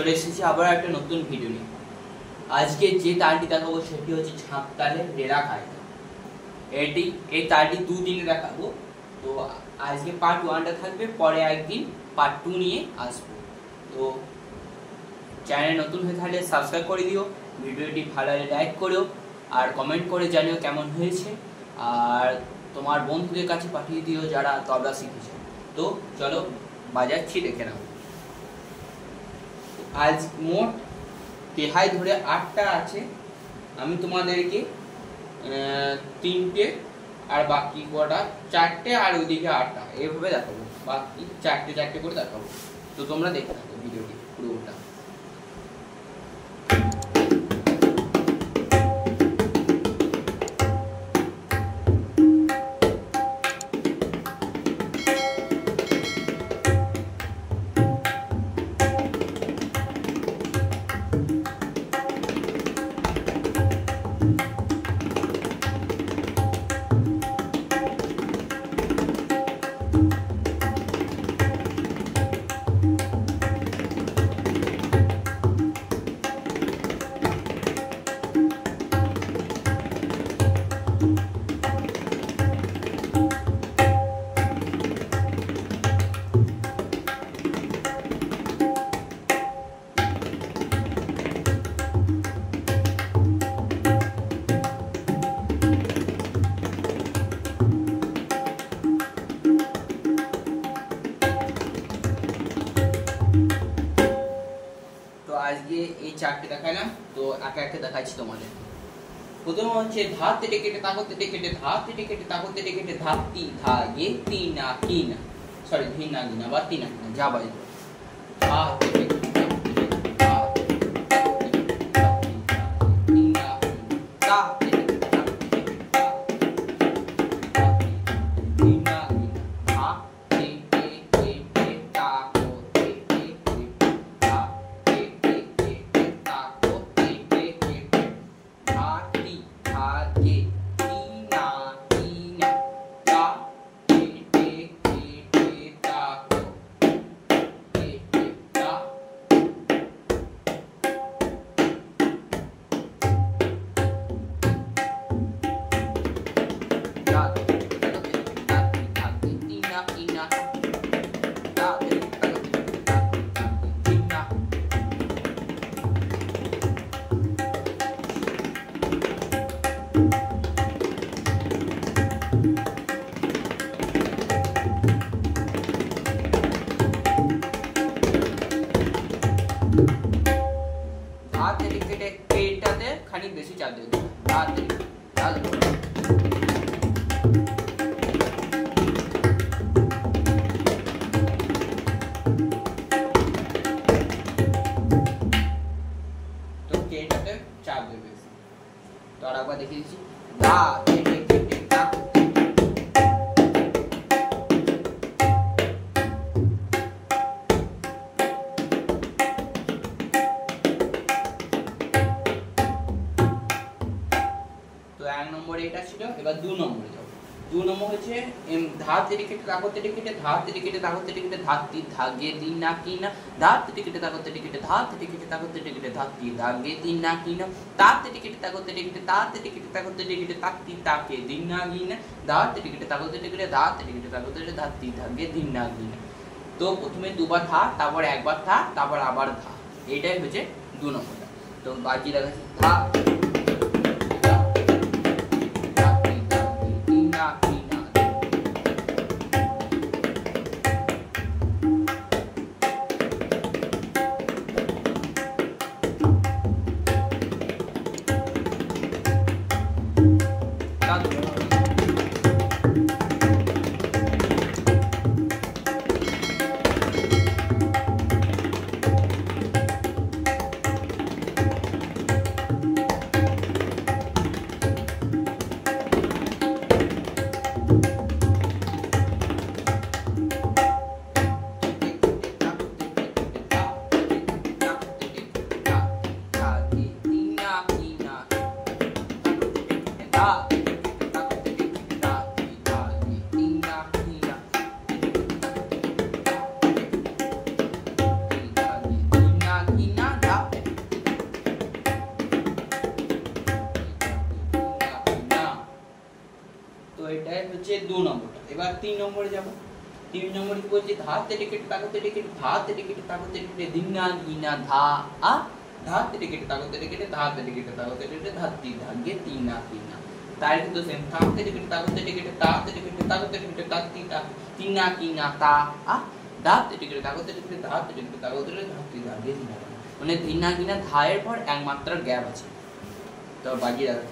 চলে এসেছি আবার একটা নতুন ভিডিও নিয়ে। আজকে যে তালটি দেখাবো সেটি হচ্ছে ঝাঁপ তালে রেলা কায়দা। এই তালটি দুদিনে দেখাবো। তো আজকে পার্ট 1টা থাকবে, পরে একদিন পার্ট 2 নিয়ে আসবো। তো চ্যানেল নতুন হয়ে থাকলে সাবস্ক্রাইব করে দিও, ভিডিওটি ভালো লাগলে লাইক করো, আর কমেন্ট করে জানিও কেমন হয়েছে, আর তোমার বন্ধুদের কাছে পাঠিয়ে দিও যারা তবলা শিখেছে। তো চলো বাজাচ্ছি, দেখে নাও। আজ মোট তেহাই ধরে 8টা আছে। আমি তোমাদেরকে 3টে আর বাকি কটা 4টে আর ওইদিকে 8টা এইভাবে দেখাবো, বাকি 4টে করে দেখাবো। তো তোমরা দেখে থাকো ভিডিওটি পুরোটা। আজকে এই 4টে দেখাইলাম, তো একে একে দেখাচ্ছি তোমাদের। প্রথম হচ্ছে ধাত তেটে কেটে তাকত তেটে কেটে ধাত তেটে কেটে তাকত তেটে কেটে ধাত তি ধা গে তি না কি না, সরি ধি না গি না বা তি না কি না, যা বাজে ধাত তেটে কেটে এটাতে খানিক বেশি চাপ দিয়ে দেবো। তো এটাতে চাপ দেবে বেশি। তো আর একবার দেখিয়ে দিচ্ছি, ধা তেটে কেটে তাক। তো 1 নম্বরে এটা ছিল, এবার 2 নম্বরে যাও। 2 নম্বর হচ্ছে ধাত তেটে কেটে তাকত তেটে কেটে ধাত তেটে কেটে তাকত তেটে কেটে ধাত তি ধাগে তি না কি না, ধাত তেটে কেটে তাকত তেটে কেটে ধাত তেটে কেটে তাকত তেটে কেটে ধাত তি ধাগে তি না কি না, তাত তেটে কেটে তাকত তেটে কেটে তাত তেটে কেটে তাকত তেটে কেটে তাক তি তাকে দি না কি না, ধাত তেটে কেটে তাকত তেটে কেটে ধাত তেটে কেটে তাকত তেটে ধাত তি ধাগে দি না কি না। তো প্রথমে দুবার ধা, তারপর একবার ধা, তারপর আবার ধা। এটাই হচ্ছে 2 নম্বরটা। তো বাকি দেখাচ্ছি, ধা হচ্ছে 2 নম্বরটা। এবার 3 নম্বরে যাব। 3 নম্বরে কি বলছে ধা তেটে কেটে তাগো তেটে কেটে ধা তেটে কেটে তাগো তেটে কেটে ধিনা গিনা ধা আ ধা তেটে কেটে তাগো তেটে কেটে ধা তেটে কেটে তাগো তেটে কেটে ধাতি ধাগে তিনা তিনা। তার কিন্তু সেম ধা তেটে কেটে তাগো তেটে কেটে তা তেটে কেটে তাগো তেটে কেটে তাতি তা তিনা কিনা তা আ ধা তেটে কেটে তাগো তেটে কেটে ধা তেটে কেটে তাগো তেটে ধাতি ধাগে তিনা। মানে ধিনা গিনা ধা এর পর একমাত্র গ্যাপ আছে। তো বাকি রাখো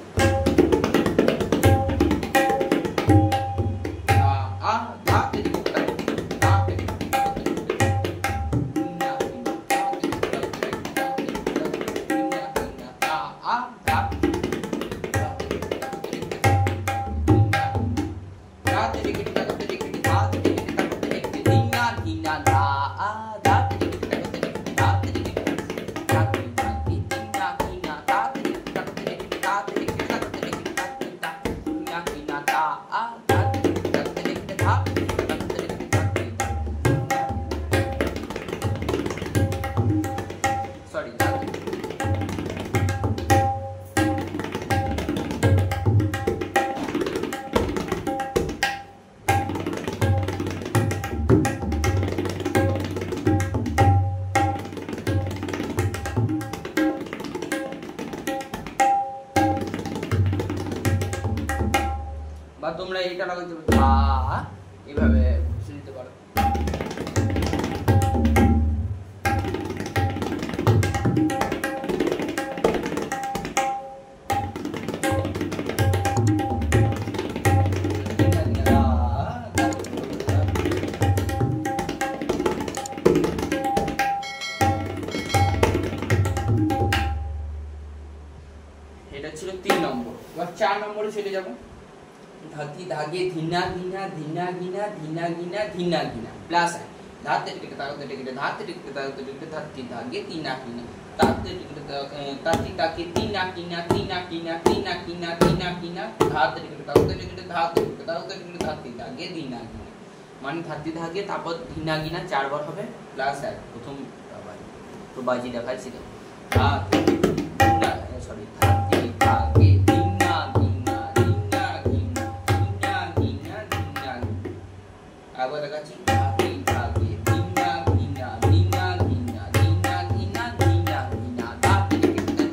বা তোমরা এটা লাগাইতে পারো ধা এইভাবে শুনতে পারো। এটা ছিল 3 নম্বর। এবার 4 নম্বরে চলে যাব। धाती धागे धीना गिना धीना गिना धीना गिना धीना गिना प्लस है धाते टिके ताते टिके धाते टिके ताते टिके धाती धागे तीना गिना ताते टिके ताती ताके तीना गिना तीना गिना तीना गिना तीना गिना धाते टिके ताते टिके धाते टिके ताते टिके धाती धागे धीना गिना মানে धाती धागे তারপর ধীনা গিনা 4 বার হবে প্লাস 1 প্রথম তো বাজি দেখাচ্ছি তো धाती सॉरी धाती धागे आगे लगाची धाती धागे धीना गिना धीना गिना धीना गिना धीना गिना धाती टिके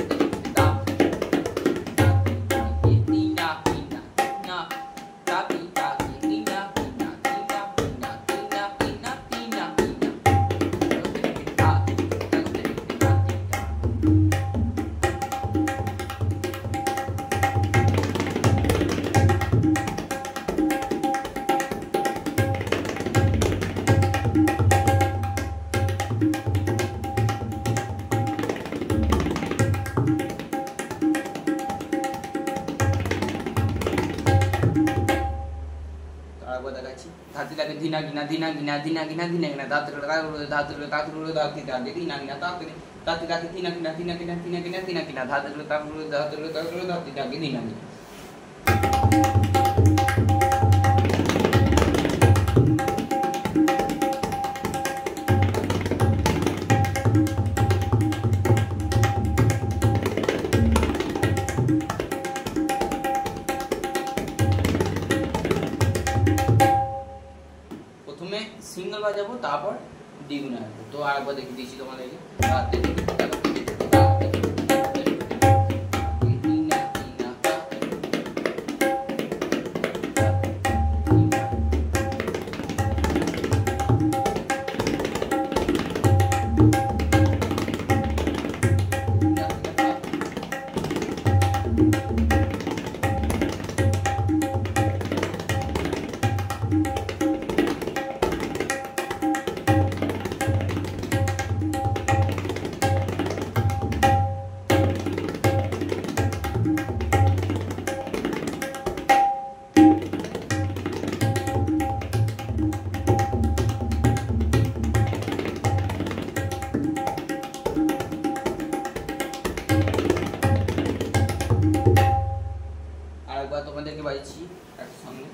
धाते धागे धीना गिना धीना धाती धागे धीना गिना धीना गिना धीना गिना धीना गिना धाती लागे धीना गिना धीना गिना धीना गिना धीना गिना धात धात धाती धागे धीना गिना ताते ताते ताके धीना गिना धीना गिना धीना गिना धीना गिना धात धाती धागे धीना गिना। সিঙ্গেল বাজাবো তারপর দ্বিগুণ আসবো। তো আরেকবার দেখিয়ে দিয়েছি তোমাদেরকে তোমাদেরকে বাজিয়েছি একসঙ্গে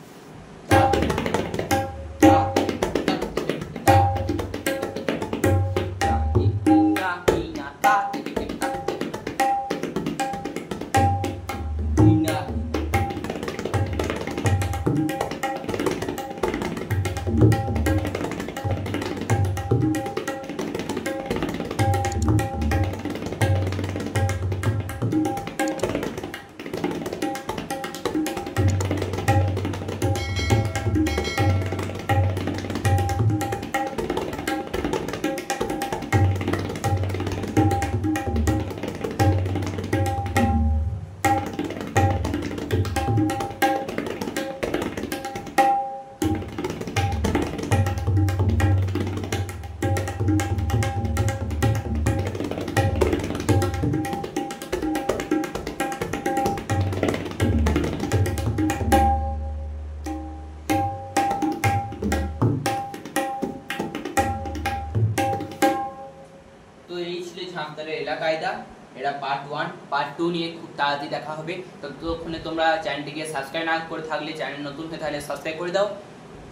তোমাদের এলাকায়দা, এটা পার্ট 1। পার্ট 2 নিয়ে খুব তাড়াতাড়ি দেখা হবে। ততক্ষণে তোমরা চ্যানেলটিকে সাবস্ক্রাইব না করে থাকলে, চ্যানেল নতুন হয়ে থাকলে সাবস্ক্রাইব করে দাও।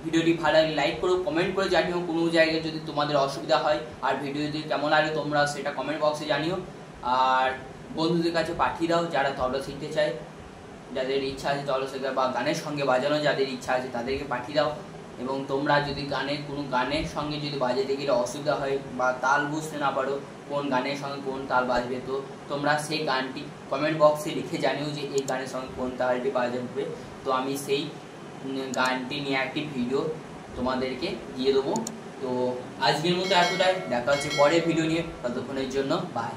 ভিডিওটি ভালো লাগলে লাইক করো, কমেন্ট করে জানিও কোনো জায়গায় যদি তোমাদের অসুবিধা হয়, আর ভিডিও যদি কেমন লাগে তোমরা সেটা কমেন্ট বক্সে জানিও। আর বন্ধুদের কাছে পাঠিয়ে দাও যারা তবলা শিখতে চায়, যাদের ইচ্ছা আছে তবলা শেখা বা গানের সঙ্গে বাজানো যাদের ইচ্ছা আছে তাদেরকে পাঠিয়ে দাও। এবং তোমরা যদি কোনো গানের সঙ্গে যদি বাজাতে গেলে অসুবিধা হয় বা তাল বুঝতে না পারো কোন গানের সঙ্গে কোন তাল বাজবে, তো তোমরা সেই গানটি কমেন্ট বক্সে লিখে জানিও যে এই গানের সঙ্গে কোন তালটি বাজাবে। তো আমি সেই গানটি নিয়ে একটি ভিডিও তোমাদেরকে দিয়ে দেবো। তো আজকের মতো এতটাই, দেখা হচ্ছে পরের ভিডিও নিয়ে, ততক্ষণের জন্য বাই।